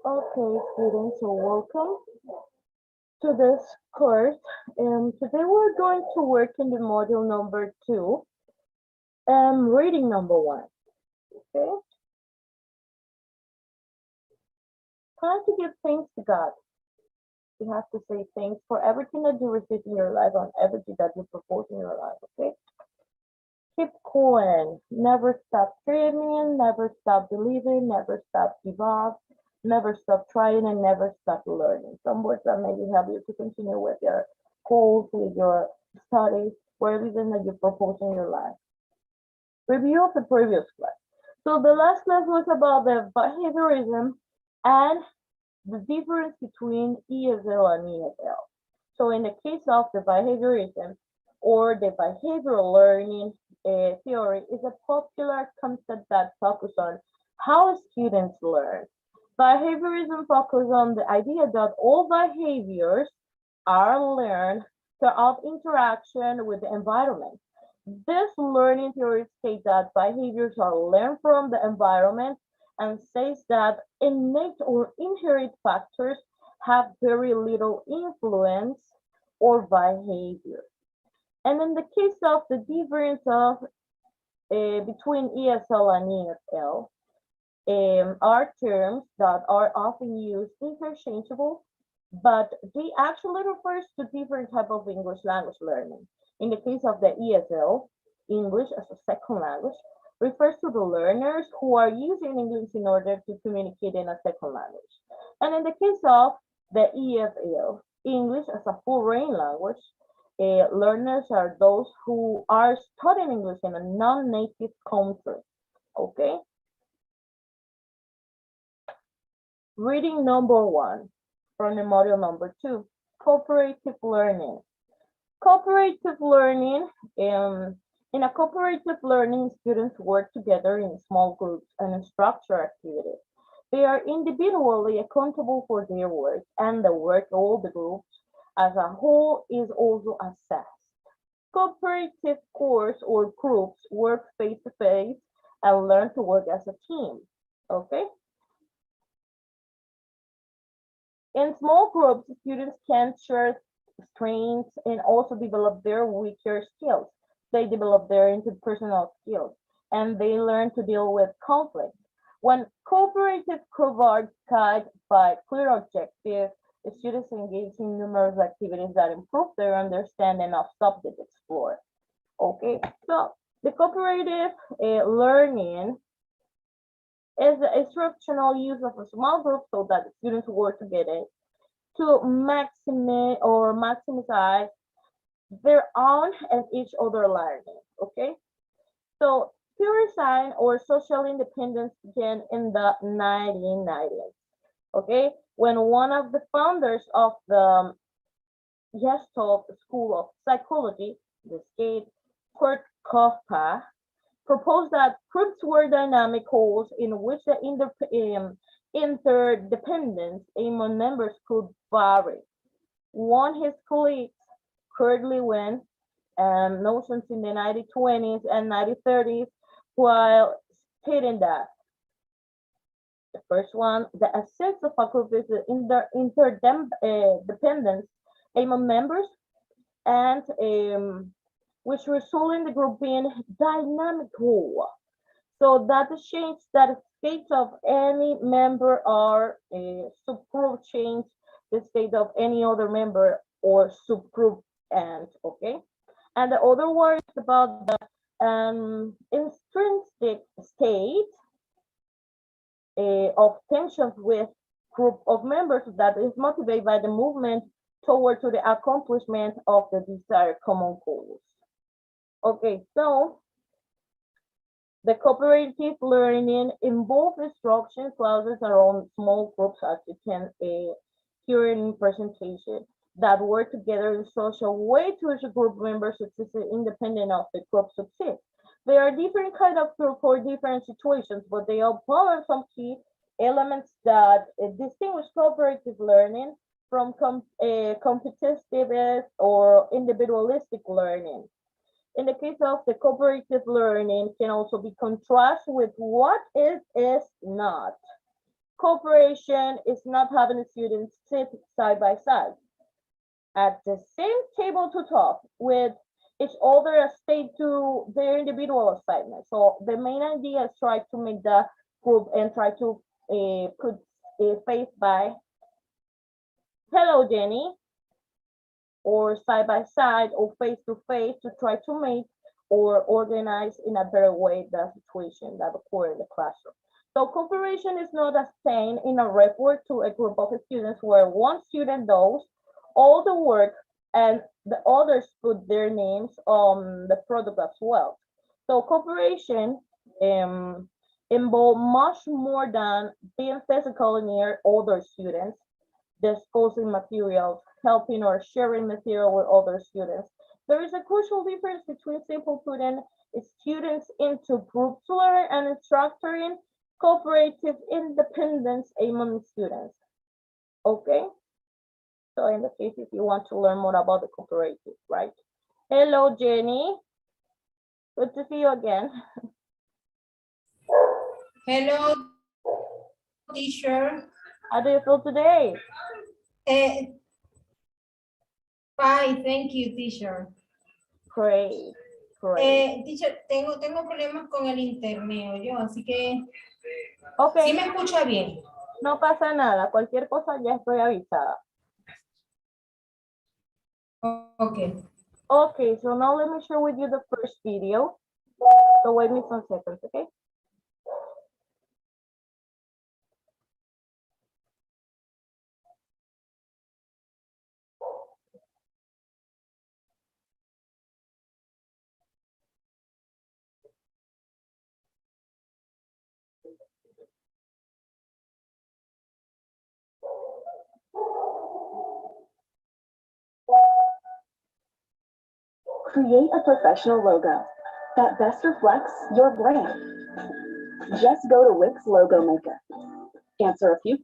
Okay, students, so welcome to this course. And today we're going to work in the module number 2, reading number 1. Okay, time to give thanks to God. You have to say thanks for everything that you receive in your life and everything that you propose in your life. Okay, keep going. Never stop dreaming. Never stop believing. Never stop give up. Never stop trying and never stop learning. Some words that maybe help you to continue with your goals, with your studies, or everything that you propose in your life. Review of the previous class. So the last class was about the behaviorism and the difference between ESL and ESL. So in the case of the behaviorism or the behavioral learning theory is a popular concept that focuses on how students learn. Behaviorism focuses on the idea that all behaviors are learned throughout interaction with the environment. This learning theory states that behaviors are learned from the environment and says that innate or inherent factors have very little influence or behavior. And in the case of the difference of between ESL and ESL, are terms that are often used interchangeable, but they actually refers to different type of English language learning. In the case of the ESL, English as a second language, refers to the learners who are using English in order to communicate in a second language. And in the case of the ESL, English as a foreign language, learners are those who are studying English in a non-native country. Okay. Reading number 1 from the module number 2, cooperative learning. Cooperative learning, in a cooperative learning, students work together in small groups and structure activities. They are individually accountable for their work, and the work of all the groups as a whole is also assessed. Cooperative course or groups work face to face and learn to work as a team. Okay. In small groups, students can share strengths and also develop their weaker skills. They develop their interpersonal skills and they learn to deal with conflict. When cooperative groups are guided by clear objectives, the students engage in numerous activities that improve their understanding of subject explored. Okay, so the cooperative learning is the instructional use of a small group so that the students work together to maximize their own and each other learning. Okay, so theorizing or social independence began in the 1990s. Okay, when one of the founders of the Gestalt School of Psychology, the state Kurt Koppka, proposed that groups were dynamic wholes in which the interdependence among members could vary. One of his colleagues, Kurt Lewin, notions in the 1920s and 1930s, while stating that the first one, the essence of a group is the interdependence among members and which result in the group being dynamic whole. So that the change that states of any member are subgroup change the state of any other member or subgroup and okay. And the other word is about the intrinsic state of tensions with group of members that is motivated by the movement toward to the accomplishment of the desired common goals. Okay, so the cooperative learning involves instruction classes around small groups, as you can hear in presentation, that work together in such a way to which a group members succeed independent of the group success. There are different kind of groups for different situations, but they all follow some key elements that distinguish cooperative learning from competitive or individualistic learning. In the case of the cooperative learning can also be contrasted with what it is not. Cooperation is not having the students sit side by side at the same table to talk with each other as they do their individual assignments. So the main idea is try to make the group and try to put a face by hello Jenny, or side by side or face to face to try to make or organize in a better way the situation that occur in the classroom. So cooperation is not a thing in a report to a group of students where one student does all the work and the others put their names on the product as well. So cooperation involves much more than being physically near other students, discussing materials, helping or sharing material with other students. There is a crucial difference between simple putting students into groups to learn and structuring cooperative independence among students. Okay? So in the case, if you want to learn more about the cooperative, right? Hello, Jenny. Good to see you again. Hello, teacher. How do you feel today? Fine, thank you, teacher. Great, great. Teacher, tengo problemas con el internet, yo, así que Okay. ¿sí me escucha bien? No pasa nada, cualquier cosa ya estoy avisada. Okay. Okay, so now let me share with you the first video. So wait me some seconds, okay? Create a professional logo that best reflects your brand. Just go to Wix Logo Maker. Answer a few.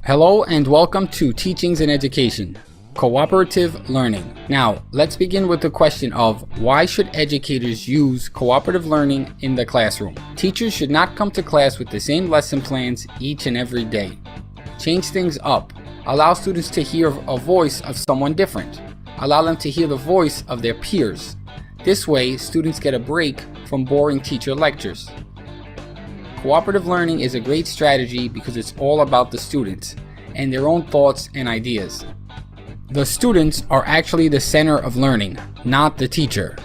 Hello and welcome to Teachings in Education, Cooperative Learning. Now, let's begin with the question of why should educators use cooperative learning in the classroom? Teachers should not come to class with the same lesson plans each and every day. Change things up. Allow students to hear a voice of someone different. Allow them to hear the voice of their peers. This way, students get a break from boring teacher lectures. Cooperative learning is a great strategy because it's all about the students and their own thoughts and ideas. The students are actually the center of learning, not the teacher.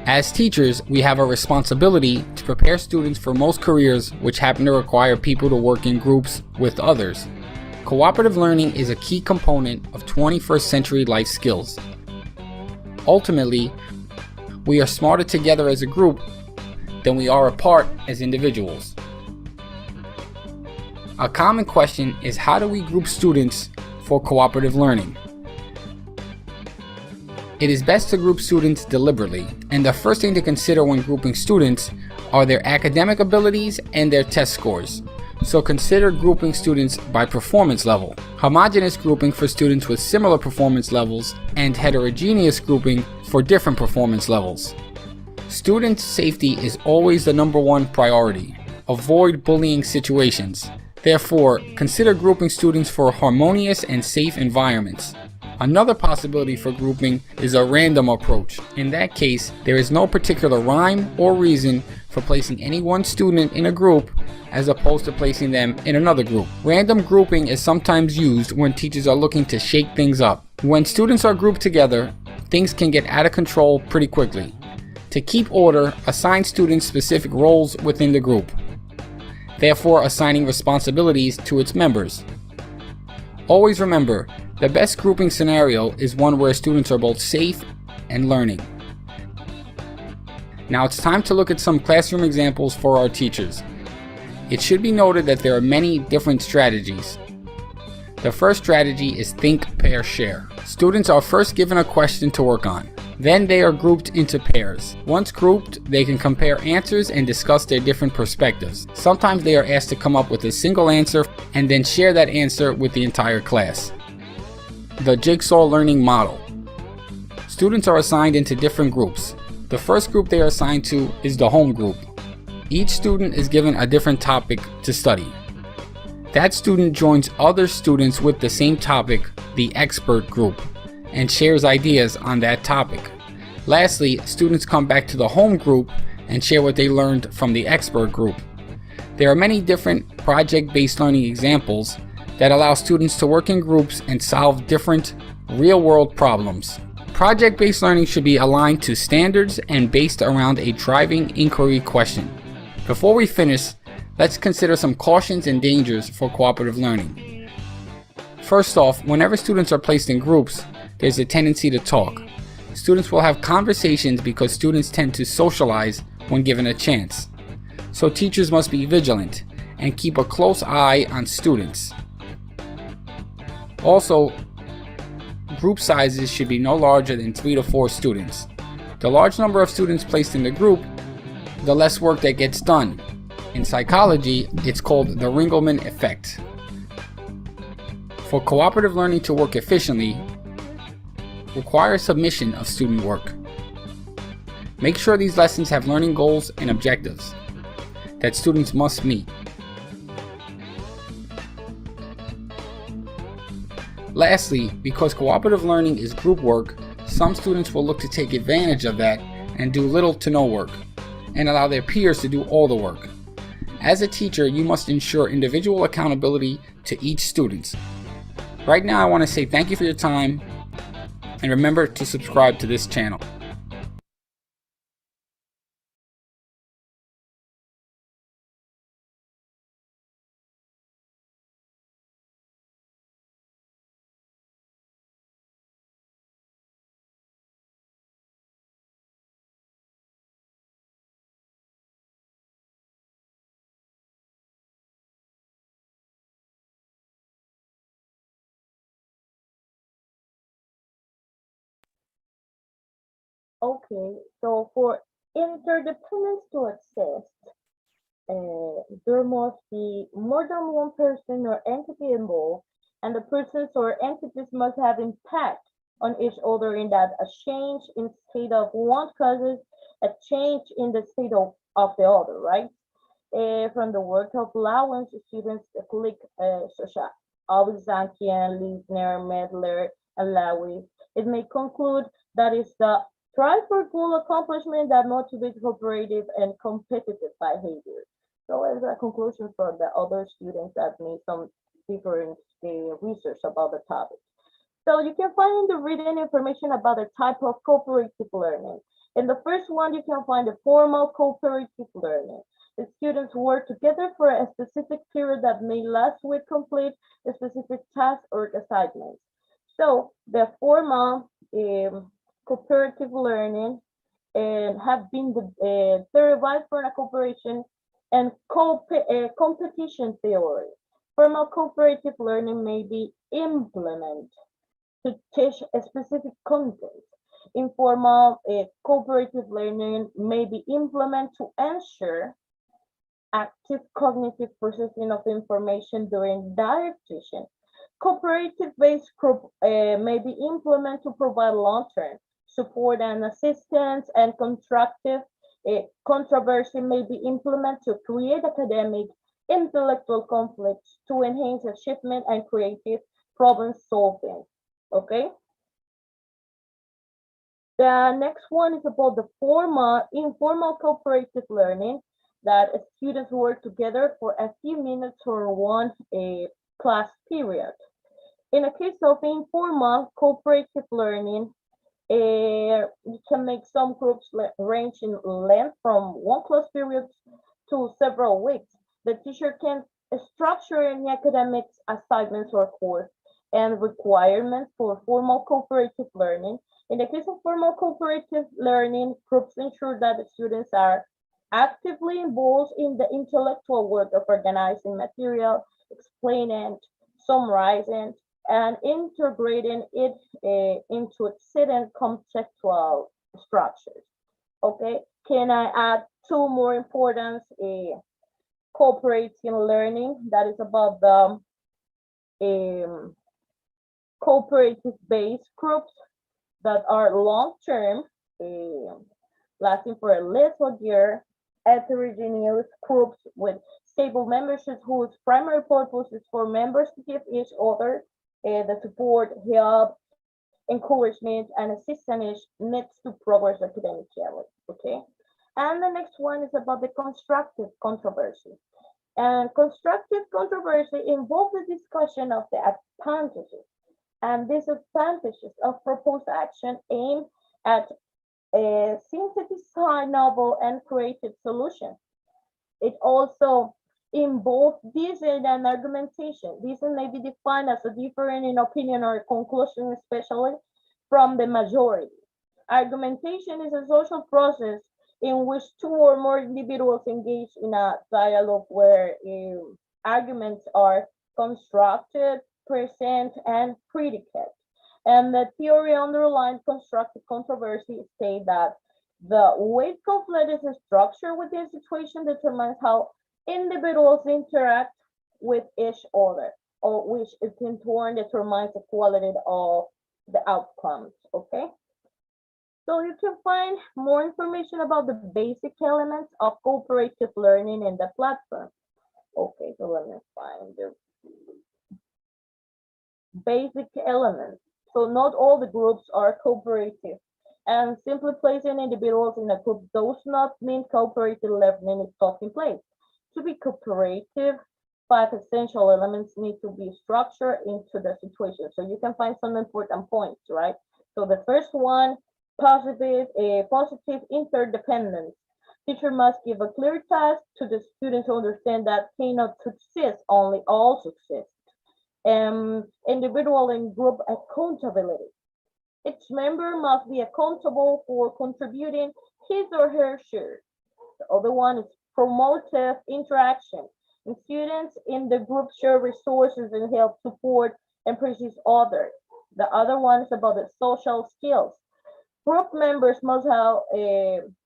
As teachers, we have a responsibility to prepare students for most careers which happen to require people to work in groups with others. Cooperative learning is a key component of 21st century life skills. Ultimately, we are smarter together as a group than we are apart as individuals. A common question is, how do we group students for cooperative learning? It is best to group students deliberately, and the first thing to consider when grouping students are their academic abilities and their test scores. So consider grouping students by performance level, homogeneous grouping for students with similar performance levels, and heterogeneous grouping for different performance levels. Student safety is always the #1 priority. Avoid bullying situations. Therefore, consider grouping students for harmonious and safe environments. Another possibility for grouping is a random approach. In that case, there is no particular rhyme or reason for placing any one student in a group as opposed to placing them in another group. Random grouping is sometimes used when teachers are looking to shake things up. When students are grouped together, things can get out of control pretty quickly. To keep order, assign students specific roles within the group, therefore assigning responsibilities to its members. Always remember, the best grouping scenario is one where students are both safe and learning. Now it's time to look at some classroom examples for our teachers. It should be noted that there are many different strategies. The first strategy is think, pair, share. Students are first given a question to work on. Then they are grouped into pairs. Once grouped, they can compare answers and discuss their different perspectives. Sometimes they are asked to come up with a single answer and then share that answer with the entire class. The jigsaw learning model. Students are assigned into different groups. The first group they are assigned to is the home group. Each student is given a different topic to study. That student joins other students with the same topic, the expert group, and shares ideas on that topic. Lastly, students come back to the home group and share what they learned from the expert group. There are many different project-based learning examples that allow students to work in groups and solve different real-world problems. Project-based learning should be aligned to standards and based around a driving inquiry question. Before we finish, let's consider some cautions and dangers for cooperative learning. First off, whenever students are placed in groups, there's a tendency to talk. Students will have conversations because students tend to socialize when given a chance. So teachers must be vigilant and keep a close eye on students. Also, group sizes should be no larger than 3 to 4 students. The large number of students placed in the group, the less work that gets done. In psychology, it's called the Ringelmann effect. For cooperative learning to work efficiently, require submission of student work. Make sure these lessons have learning goals and objectives that students must meet. Lastly, because cooperative learning is group work, some students will look to take advantage of that and do little to no work, and allow their peers to do all the work. As a teacher, you must ensure individual accountability to each student. Right now, I want to say thank you for your time, and remember to subscribe to this channel. Okay, so for interdependence to exist, there must be more than one person or entity involved, and the persons or entities must have impact on each other in that a change in state of one causes a change in the state of the other, right? From the work of Lawrence, students click such as Alexankian, Lisner, Medler, and Lewis. It may conclude that it's the strive for goal accomplishment that motivates cooperative and competitive behavior. So as a conclusion for the other students that made some different research about the topic. So you can find in the written information about the type of cooperative learning. In the first one, you can find the formal cooperative learning. The students work together for a specific period that may last with complete a specific task or assignments. So the formal cooperative learning have been derived from a cooperation and competition theory. Formal cooperative learning may be implemented to teach a specific content. Informal cooperative learning may be implemented to ensure active cognitive processing of information during direct teaching. Cooperative-based group may be implemented to provide long-term support and assistance, and constructive controversy may be implemented to create academic intellectual conflicts to enhance achievement and creative problem solving. Okay. The next one is about the informal cooperative learning, that students work together for a few minutes or one class period. In a case of informal cooperative learning, you can make some groups range in length from one class period to several weeks. The teacher can structure any academic assignments or course and requirements for formal cooperative learning. In the case of formal cooperative learning, groups ensure that the students are actively involved in the intellectual work of organizing material, explaining, summarizing, and integrating it into existing conceptual structures. Okay, can I add two more important cooperating learning that is about the cooperative based groups that are long-term, lasting for at least a year, heterogeneous groups with stable memberships whose primary purpose is for members to give each other the support, help, encouragement, and assistance needs to progress academically. Okay. And the next one is about the constructive controversy. And constructive controversy involves the discussion of the advantages and disadvantages of proposed action aimed at synthesizing novel and creative solutions. It also involves dissent and argumentation. Dissent may be defined as a difference in opinion or conclusion, especially from the majority. Argumentation is a social process in which two or more individuals engage in a dialogue where arguments are constructed, present, and predicate. And the theory underlying constructive controversy states that the way conflict is structured within a situation determines how individuals interact with each other, or which is in turn determines the quality of the outcomes. Okay. So you can find more information about the basic elements of cooperative learning in the platform. Okay, so let me find the basic elements. So not all the groups are cooperative, and simply placing individuals in a group does not mean cooperative learning is taking place. To be cooperative, 5 essential elements need to be structured into the situation. So you can find some important points, right? So the first one, positive interdependence. Teacher must give a clear task to the students to understand that cannot succeed, only all succeed. Individual and group accountability. Each member must be accountable for contributing his or her share. The other one is promotive interaction. And students in the group share resources and help support and persist others. The other one is about the social skills. Group members must know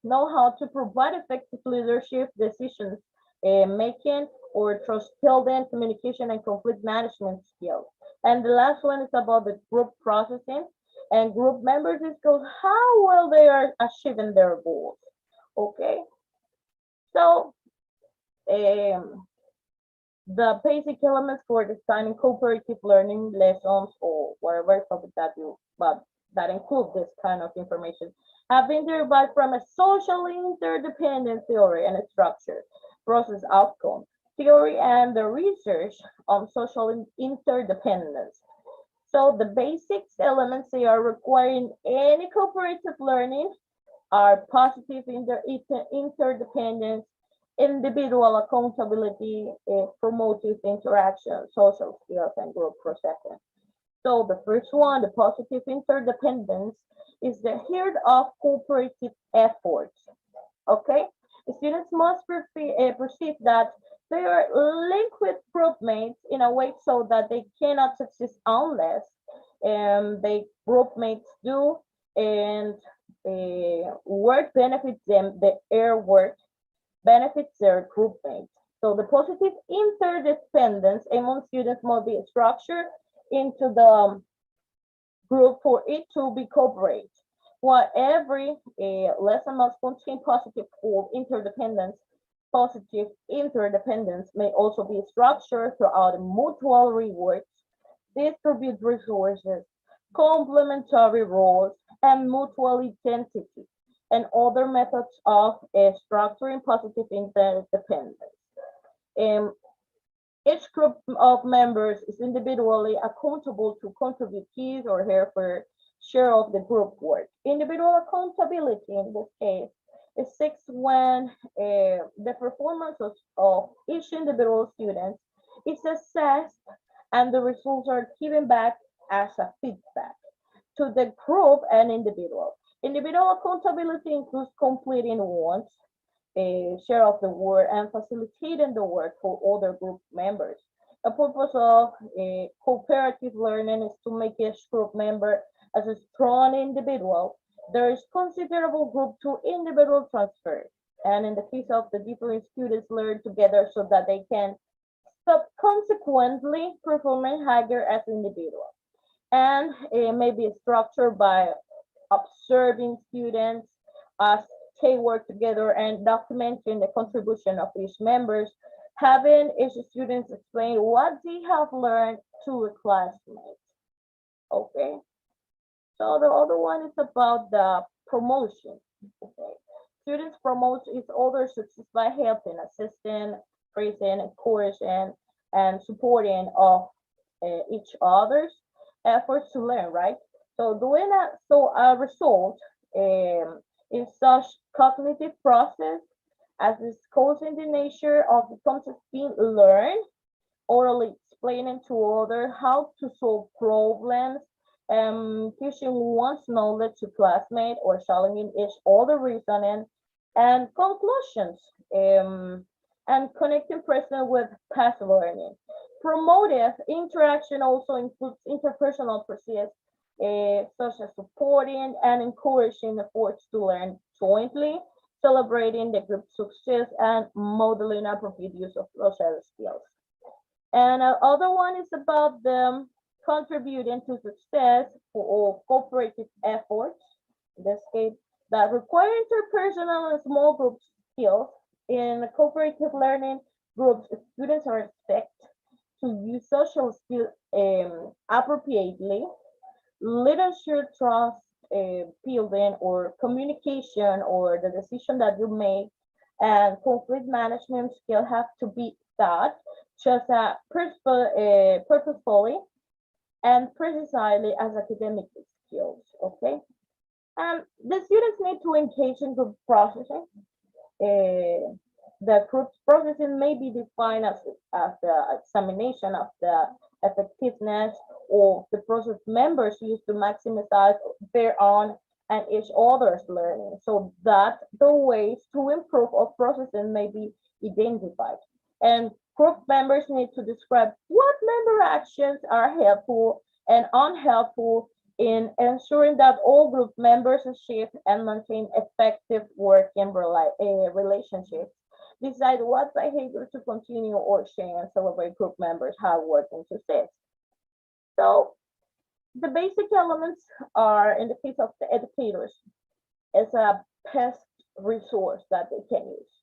how to provide effective leadership, decisions making, or trust building, communication, and conflict management skills. And the last one is about the group processing. And group members discuss how well they are achieving their goals. Okay, so the basic elements for designing cooperative learning lessons or whatever topic that you, but that include this kind of information, have been derived from a social interdependence theory and a structure, process outcome theory, and the research on social interdependence. So the basics elements they are requiring any cooperative learning are positive interdependence, individual accountability, promotive interaction, social skills, and group processing. So the first one, the positive interdependence, is the heart of cooperative efforts. Okay, the students must perceive that they are linked with group mates in a way so that they cannot succeed unless the group mates do, and work benefits them, their work benefits their group mates. So the positive interdependence among students must be structured into the group for it to be cooperate. While every lesson must contain positive interdependence, positive interdependence may also be structured throughout mutual rewards, distribute resources, complementary roles, and mutual identity, and other methods of structuring positive interdependence. Each group of members is individually accountable to contribute his or her share of the group work. Individual accountability in this case is six when the performance of each individual student is assessed and the results are given back as a feedback to the group and individual. Individual accountability includes completing one's share of the work and facilitating the work for other group members. The purpose of cooperative learning is to make each group member as a strong individual. There is considerable group to individual transfer. And in the case of the different students learn together so that they can subsequently performing higher as individuals. And it may be structured by observing students as they work together and documenting the contribution of each members, having each student explain what they have learned to a classmate. Okay, so the other one is about the promotion. Okay, students promote each other's success by helping, assisting, praising, encouraging, and supporting of each other's efforts to learn, right? So doing that, so a result in such cognitive process as is causing the nature of the concepts being learned, orally explaining to others how to solve problems, teaching one's knowledge to classmates or challenging each other reasoning, and conclusions, and connecting present with past learning. Promotive interaction also includes interpersonal process, such as supporting and encouraging efforts to learn jointly, celebrating the group success, and modeling appropriate use of social skills. And other one is about them contributing to success for cooperative efforts, in this case, that require interpersonal and small group skills. In cooperative learning groups, students are expected to use social skills appropriately, leadership, trust building, or communication, or the decision that you make, and conflict management skill have to be taught just purposefully and precisely as academic skills. Okay, and the students need to engage in group processing. The group processing may be defined as the examination of the effectiveness of the process members use to maximize their own and each other's learning, so that the ways to improve of processing may be identified. And group members need to describe what member actions are helpful and unhelpful in ensuring that all group members achieve and maintain effective working relationships. Decide what behavior to continue or change and celebrate group members' hard work and success. So the basic elements are, in the case of the educators, is a best resource that they can use.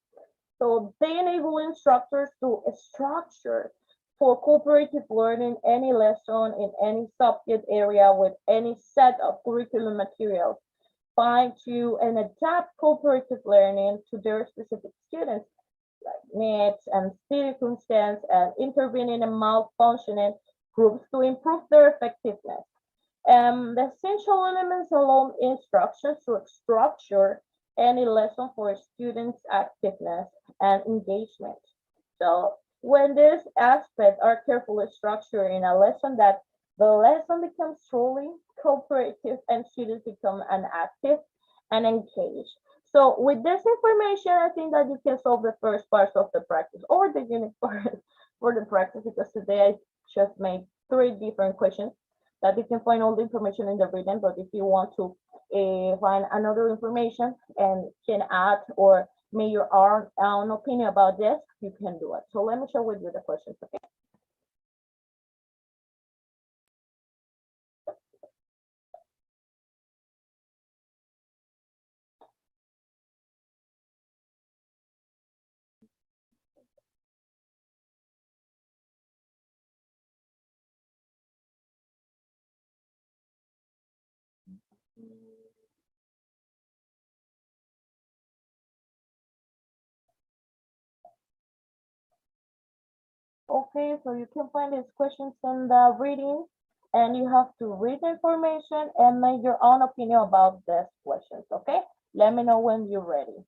So they enable instructors to structure for cooperative learning any lesson in any subject area with any set of curriculum materials, fine tune and adapt cooperative learning to their specific students like needs and circumstance, and intervening in malfunctioning groups to improve their effectiveness. The essential elements allow instructions to structure any lesson for students' activeness and engagement. So when these aspects are carefully structured in a lesson, that the lesson becomes truly cooperative and students become an active and engaged. So with this information, I think that you can solve the first part of the practice or the unit part for the practice, because today I just made 3 different questions that you can find all the information in the reading. But if you want to find another information and can add or make your own opinion about this, you can do it. So let me share with you the questions, okay? Okay, so you can find these questions in the reading, and you have to read the information and make your own opinion about these questions, okay? Let me know when you're ready.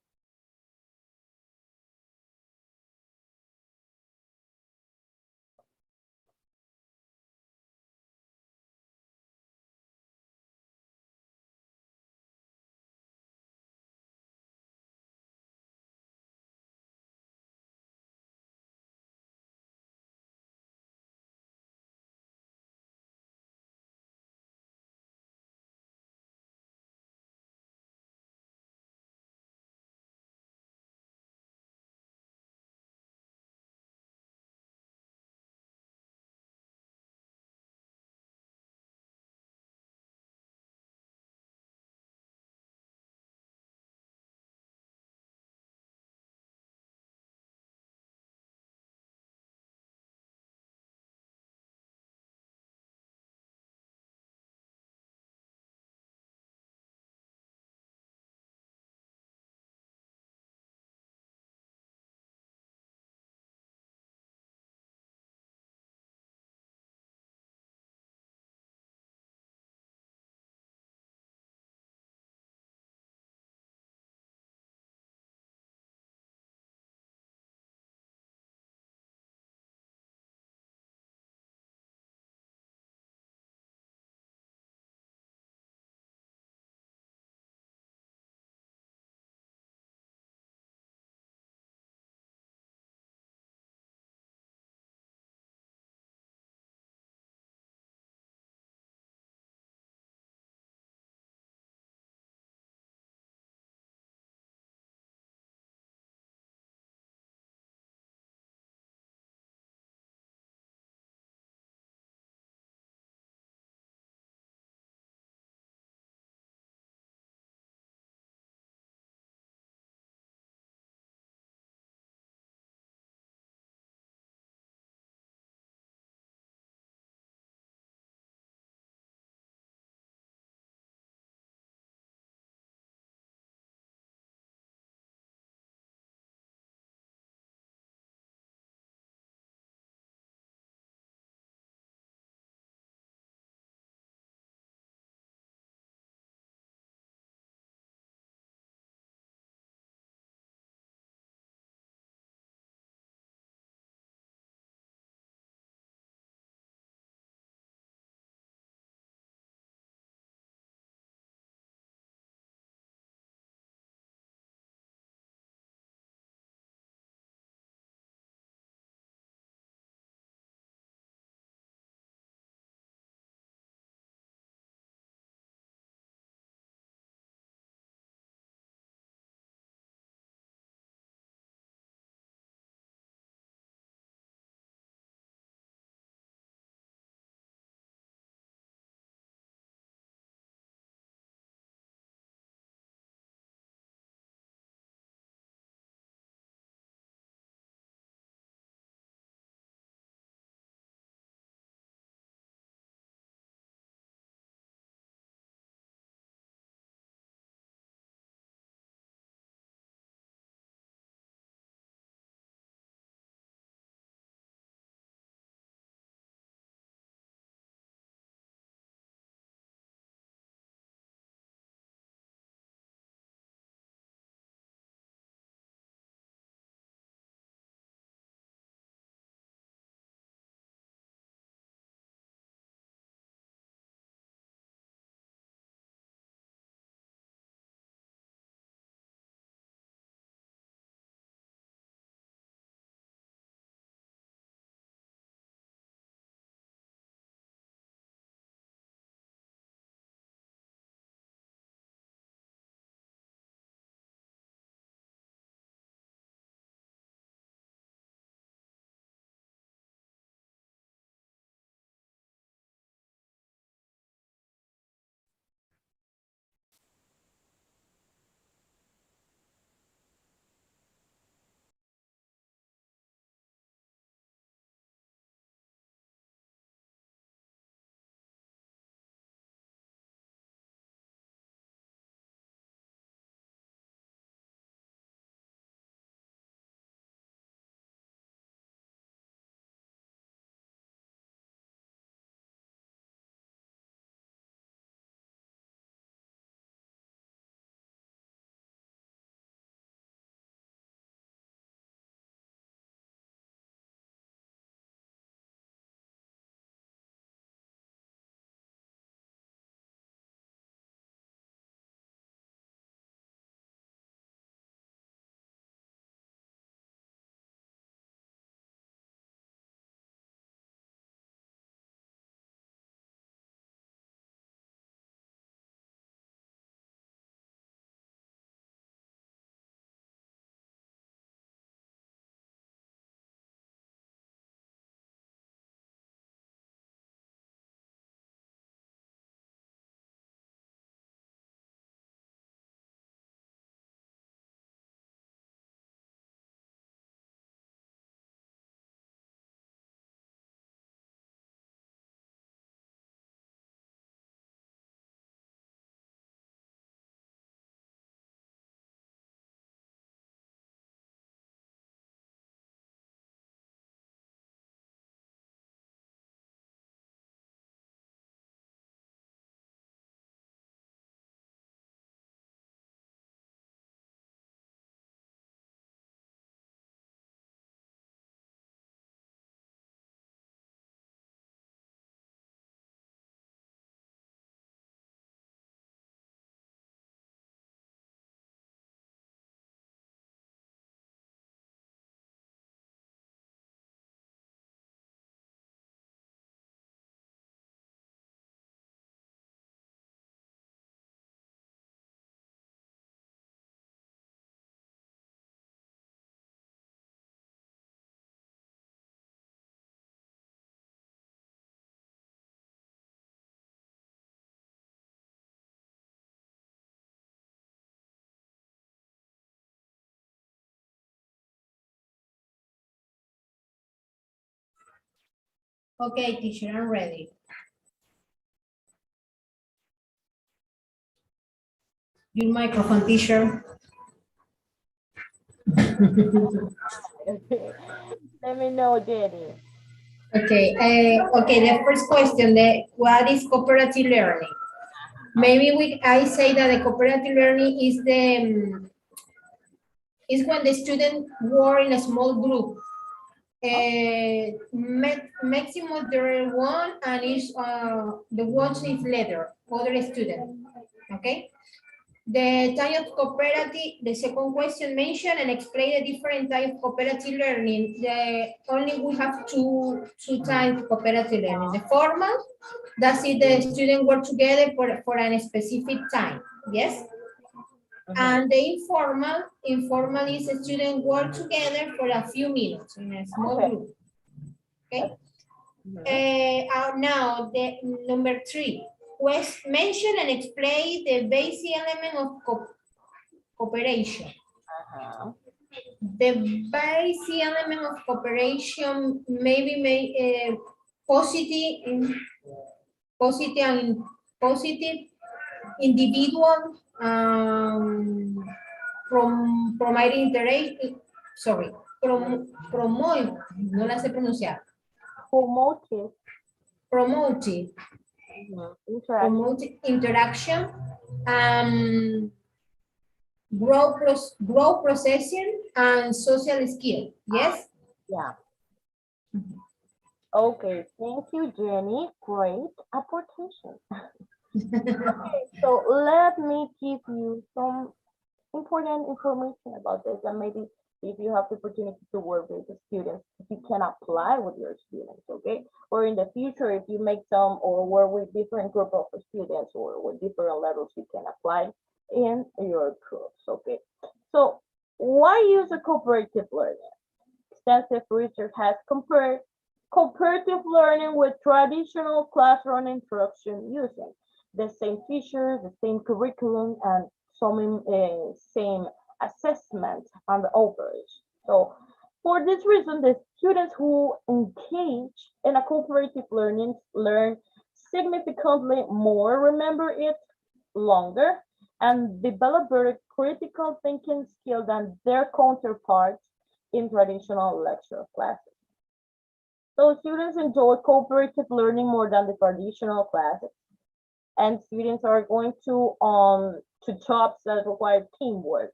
Okay, teacher, I'm ready. Your microphone, teacher. Okay. Let me know, Jenny. Okay, okay, the first question, what is cooperative learning? Maybe I say that the cooperative learning is is when the student work in a small group. Maximum there are one and is the watch is later, other student. Okay. The type of cooperative, the second question mentioned and explain the different type of cooperative learning. Only we have two types of cooperative learning. The formal, that's it, the student work together for a specific time. Yes. And the informal is a student work together for a few minutes in a small group. Okay. Now, the number 3, mention and explain the basic element of cooperation. The basic element of cooperation maybe positive individual promoting interaction, promote, no la sé pronunciar. Promoting interaction, growth processing, and social skill. Yes? Yeah. Okay, thank you, Jenny. Great application. Okay, so let me give you some important information about this, and maybe if you have the opportunity to work with the students, you can apply with your students, okay? Or in the future, if you make some or work with different group of students or with different levels, you can apply in your groups, okay? So why use a cooperative learning? Extensive research has compared cooperative learning with traditional classroom instruction using the same features, the same curriculum, and same assessment on the average. So for this reason, the students who engage in a cooperative learning learn significantly more, remember it longer, and develop very critical thinking skill than their counterparts in traditional lecture classes. So students enjoy cooperative learning more than the traditional classes, and students are going to jobs that require teamwork.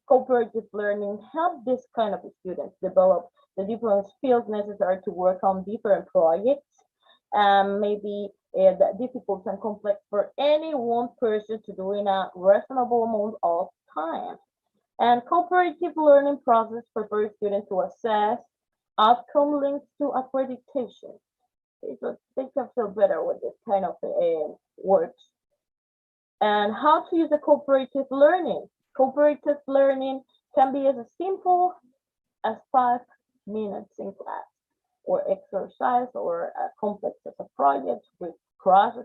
Cooperative learning help this kind of students develop the different skills necessary to work on different projects, maybe that difficult and complex for any one person to do in a reasonable amount of time. And cooperative learning process prepares students to assess outcome links to accreditation. Okay, so they can feel better with this kind of works. And how to use a cooperative learning. Cooperative learning can be as simple as 5 minutes in class, or exercise, or complex as a project with class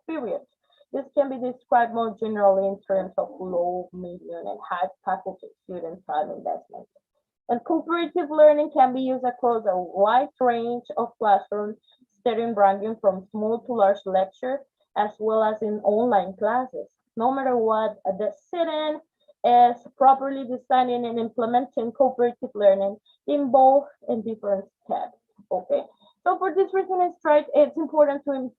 periods. This can be described more generally in terms of low, medium, and high faculty student time investment. And cooperative learning can be used across a wide range of classroom settings, ranging from small to large lecture, as well as in online classes. No matter what the setting is, properly designing and implementing cooperative learning involved in different steps. Okay. So for this reason, it's important to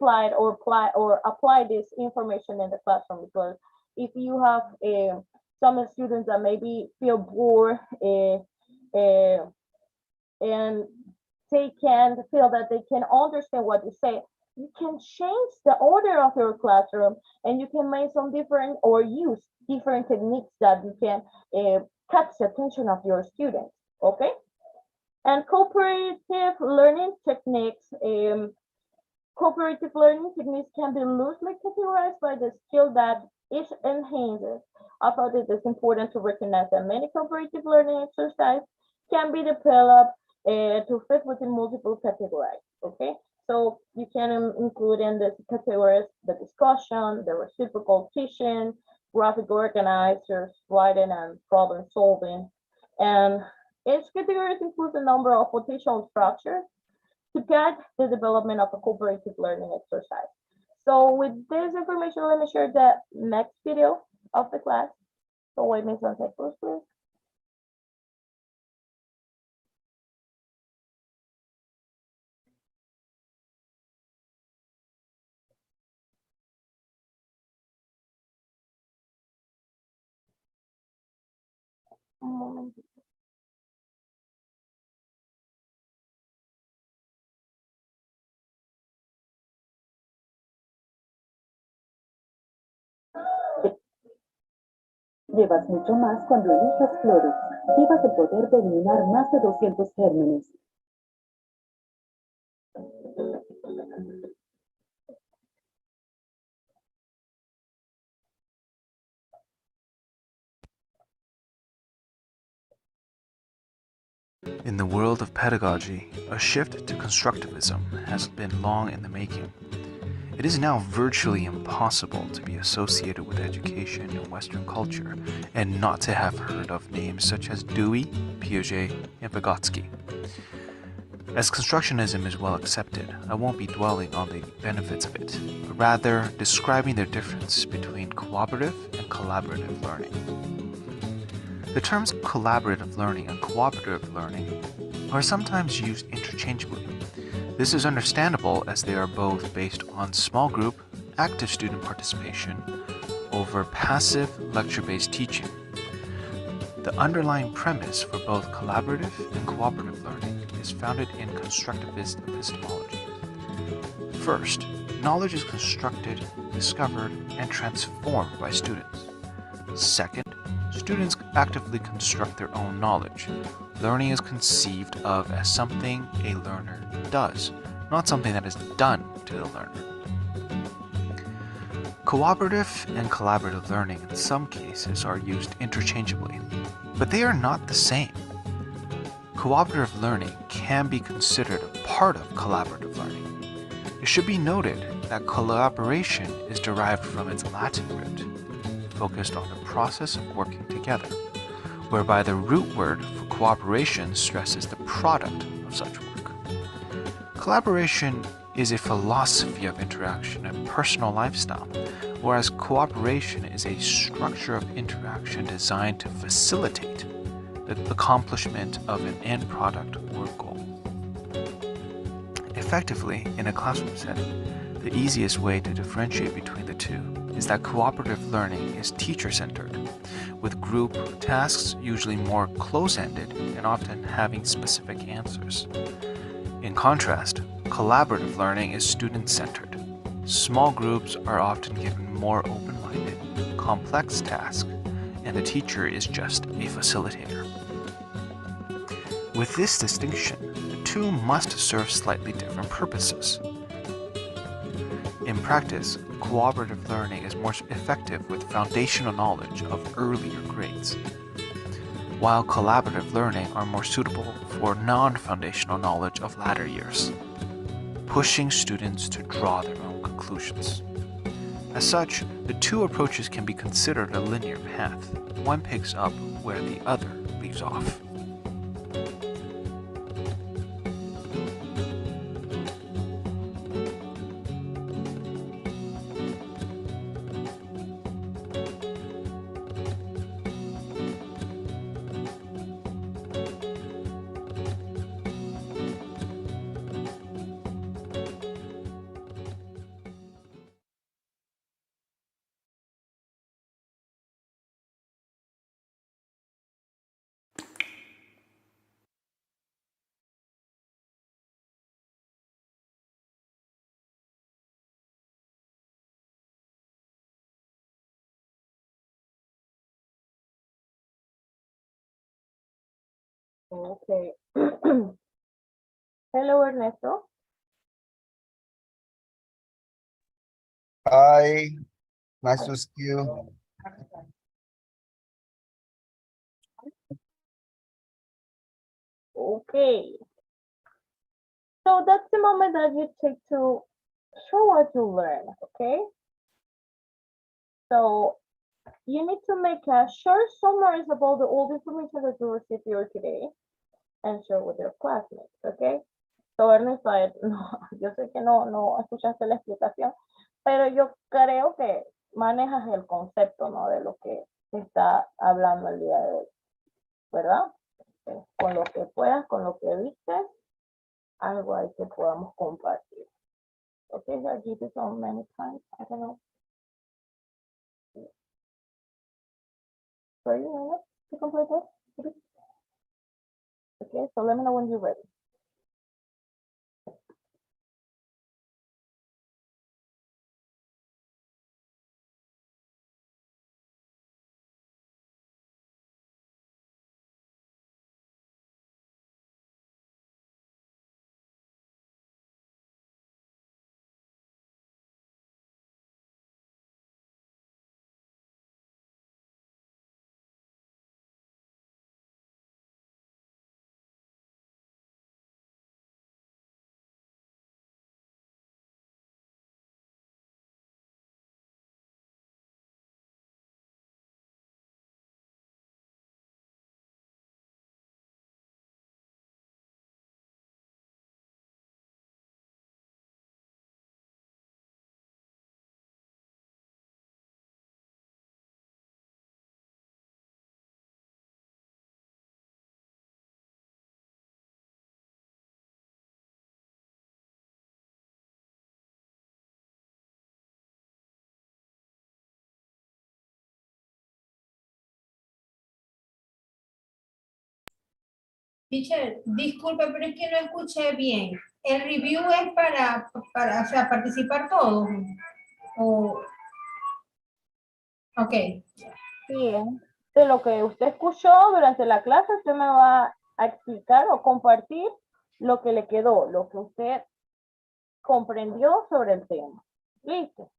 apply this information in the classroom, because if you have some students that maybe feel bored and they can feel that they can understand what you say, you can change the order of your classroom, and you can make some different or use different techniques that you can catch the attention of your students. Okay. And cooperative learning techniques can be loosely categorized by the skill that each enhances. I thought it is important to recognize that many cooperative learning exercises can be developed to fit within multiple categories. Okay, so you can include in the categories the discussion, the reciprocal teaching, graphic organizers, writing, and problem solving. And each category includes a number of potential structures to get the development of a cooperative learning exercise. So with this information, let me share the next video of the class. So wait me one second, please. Un momento. Llevas mucho más cuando elijas flores. Llevas el poder de eliminar más de 200 gérmenes. In the world of pedagogy, a shift to constructivism has been long in the making. It is now virtually impossible to be associated with education in Western culture and not to have heard of names such as Dewey, Piaget, and Vygotsky. As constructionism is well accepted, I won't be dwelling on the benefits of it, but rather describing the difference between cooperative and collaborative learning. The terms collaborative learning and cooperative learning are sometimes used interchangeably. This is understandable as they are both based on small group, active student participation over passive lecture-based teaching. The underlying premise for both collaborative and cooperative learning is founded in constructivist epistemology. First, knowledge is constructed, discovered, and transformed by students. Second, students actively construct their own knowledge. Learning is conceived of as something a learner does, not something that is done to the learner. Cooperative and collaborative learning in some cases are used interchangeably, but they are not the same. Cooperative learning can be considered a part of collaborative learning. It should be noted that collaboration is derived from its Latin root, focused on the process of working together, whereby the root word for cooperation stresses the product of such work. Collaboration is a philosophy of interaction and personal lifestyle, whereas cooperation is a structure of interaction designed to facilitate the accomplishment of an end product or goal. Effectively, in a classroom setting, the easiest way to differentiate between the two is that cooperative learning is teacher-centered, with group tasks usually more close-ended and often having specific answers. In contrast, collaborative learning is student-centered. Small groups are often given more open-minded, complex tasks, and the teacher is just a facilitator. With this distinction, the two must serve slightly different purposes. In practice, cooperative learning is more effective with foundational knowledge of earlier grades, while collaborative learning are more suitable for non-foundational knowledge of latter years, pushing students to draw their own conclusions. As such, the two approaches can be considered a linear path. One picks up where the other leaves off. Okay. Hello, Ernesto. Hi, nice to see you. Okay. So that's the moment that you take to show what you learn, okay? So you need to make a short summaries about all the information that you received here today and share with your classmates, okay? So, Ernest, no, yo sé que no escuchaste la explicación, pero yo creo que manejas el concepto, ¿no? De lo que se está hablando el día de hoy, ¿verdad? Con lo que puedas, con lo que viste, algo ahí que podamos compartir. Okay, so I did this so many times, I don't know. Are you ready to complete this? Okay, so let me know when you're ready. Teacher, disculpe, pero es que no escuché bien. ¿El review es para o sea, participar todos? O... Ok. Bien, de lo que usted escuchó durante la clase, usted me va a explicar o compartir lo que le quedó, lo que usted comprendió sobre el tema. ¿Listo?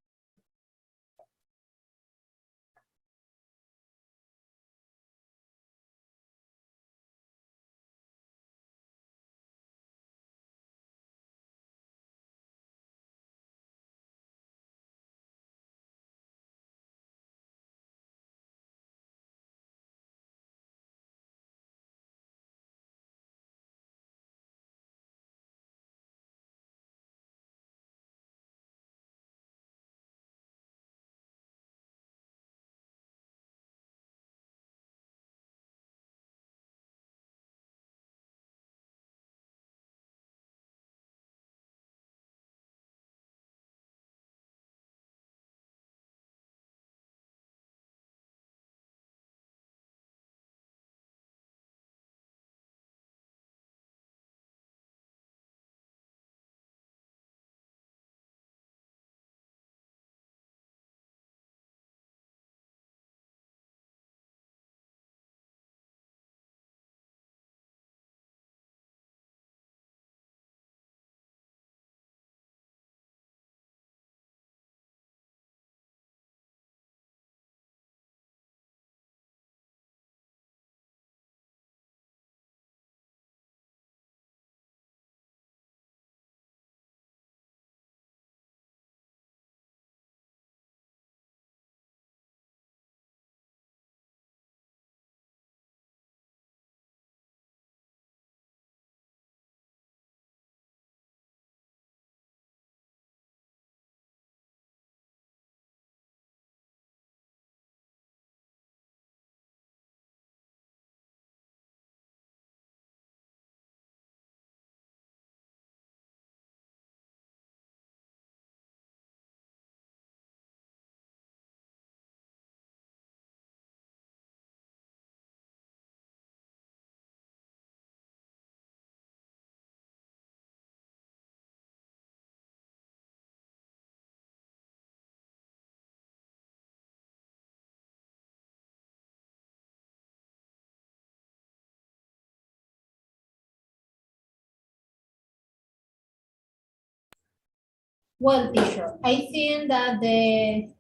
Well, teacher, I think that the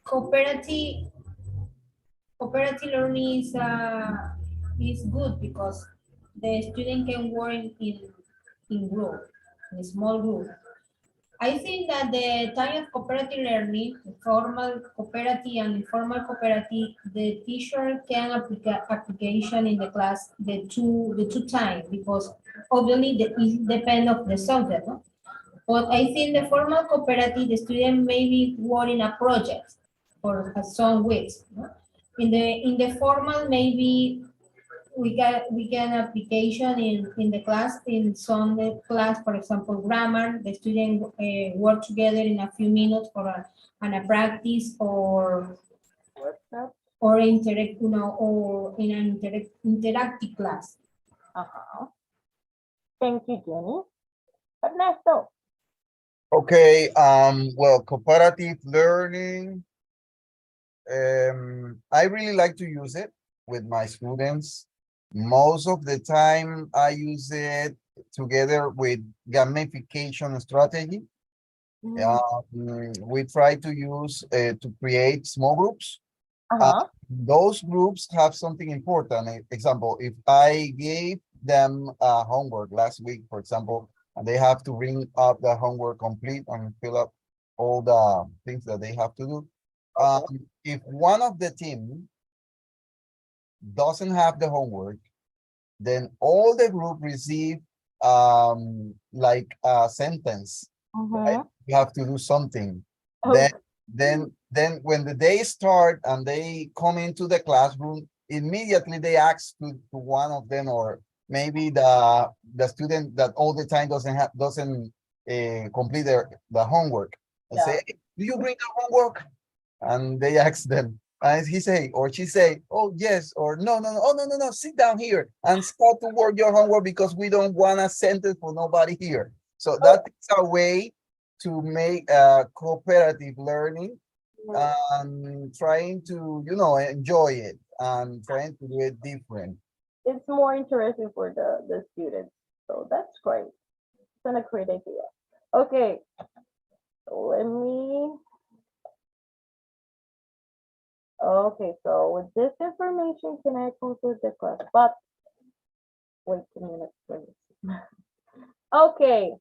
cooperative learning is good because the student can work in group, in a small group. I think that the time of cooperative learning, formal cooperative and informal cooperative, the teacher can application in the class the two time because obviously it depends of the subject, no? But I think the formal cooperative, the student may be working a project for some weeks, no? In the formal, maybe we get an application in the class, in some class, for example, grammar, the student work together in a few minutes for a practice or Workshop. interact, or in an interactive class. Thank you, Jenny. Ernesto. Okay, well, cooperative learning. I really like to use it with my students. Most of the time I use it together with gamification strategy. We try to use to create small groups. Those groups have something important. Example, if I gave them homework last week, for example, and they have to bring up the homework complete and fill up all the things that they have to do. If one of the team doesn't have the homework, then all the group receive like a sentence. Right? You have to do something. Then when the day start and they come into the classroom, immediately they ask to one of them, or maybe the student that all the time doesn't complete the homework, and say, hey, do you bring the homework? And they ask them, and he say or she say, oh yes, or no, oh no, sit down here and start to work your homework, because we don't want a sentence for nobody here. So that is a way to make cooperative learning, and trying to enjoy it and trying to do it different. It's more interesting for the students, so that's great. It's a great idea. Okay, let me. Okay, so with this information, can I conclude the class? But wait a minute, please. Okay,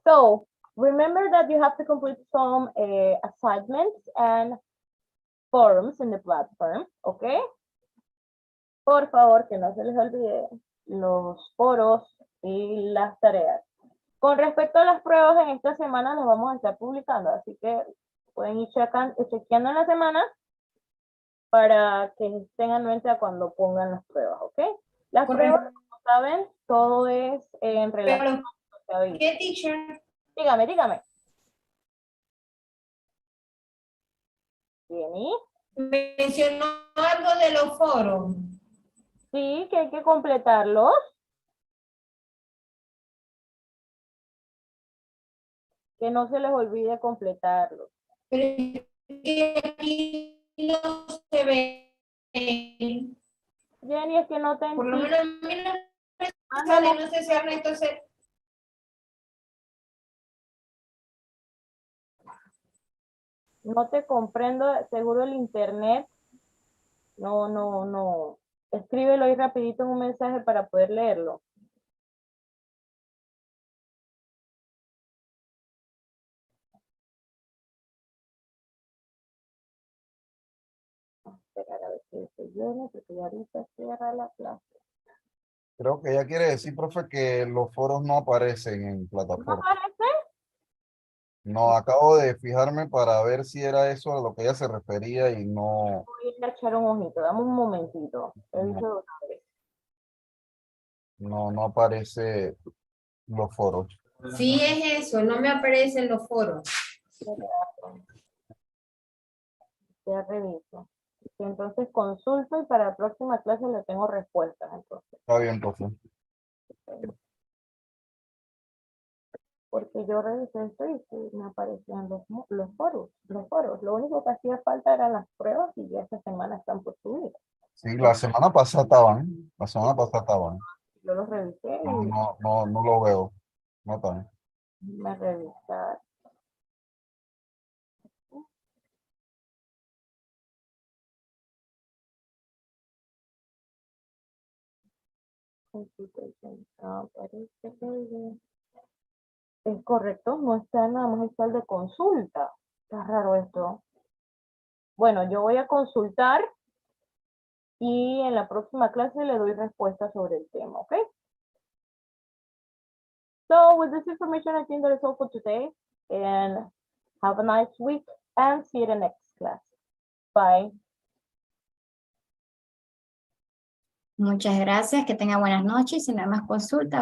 so remember that you have to complete some assignments and forums in the platform, okay? Por favor, que no se les olvide los foros y las tareas. Con respecto a las pruebas, en esta semana las vamos a estar publicando, así que pueden ir chequeando en la semana para que estén anuentes cuando pongan las pruebas, ¿ok? Las pruebas, como saben, todo es en relación a ¿Qué, teacher? Dígame. Jenny. Mencionó algo de los foros. Sí, que hay que completarlos. Que no se les olvide completarlos. Pero aquí no se ve. Jenny, es que no te Por lo menos a mí no me no, sale, no sé si Ernesto se... No te comprendo, seguro el internet. No. Escríbelo ahí rapidito en un mensaje para poder leerlo. Esperar a ver si se llena, porque ya ahorita cierra la clase. Creo que ella quiere decir, profe, que los foros no aparecen en ¿No plataforma. aparece? No, acabo de fijarme para ver si era eso a lo que ella se refería y no. Voy a echar un ojito, dame un momentito. No aparece los foros. Sí, es eso, no me aparecen los foros. Ya reviso. Entonces consulto y para la próxima clase le tengo respuestas. Entonces. Está bien, profe. Porque yo revisé esto y sí, me aparecían los foros. Lo único que hacía falta eran las pruebas y ya esta semana están por subir. Sí, la semana pasada estaban. La semana pasada estaban. Yo los revisé y No lo veo. No están. me revisaron. Es correcto, no está nada más, está el de consulta. Está raro esto. Bueno, yo voy a consultar y en la próxima clase le doy respuesta sobre el tema, ¿ok? So with this information, I think that is all for today. And have a nice week and see you in the next class. Bye. Muchas gracias, que tenga buenas noches. Si no hay más consultas,